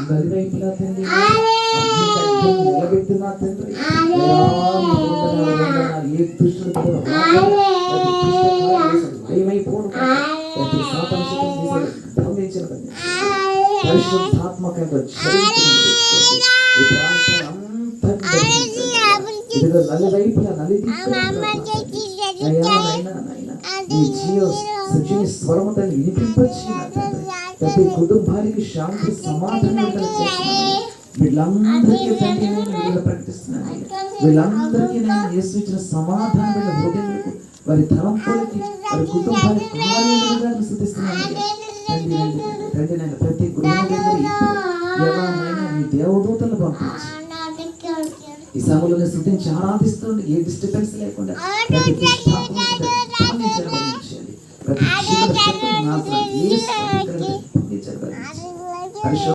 నలువైపులా తండ్రి నిలబెట్టిన తండ్రి ఏ దుష్టుడు భయమైపోవడం ప్రతి సాతాను పరిశుద్ధాత్మకంగా నలువైపులా స్వరము తల్లి వినిపించి ప్రతి కుటుంబానికి శాంతి సమాధానం వీళ్ళందరికీ తండ్రి నేను ప్రకటిస్తున్నాను. వీళ్ళందరికీ నేను యేసు ఇచ్చిన సమాధానం వీళ్ళ హృదయాలకు వారి తలంపులకి వారి కుటుంబానికి కార్యాలుగా స్తుతిస్తున్నాను. తండ్రి నేను ప్రతి గృహంలో ఎవరైనా మీ దేవదూతలు పంపించి ఈ సభలో స్తుతించి ఆరాధిస్తుంది. ఏ డిస్టర్బెన్స్ లేకుండా ప్రతి ప్రతి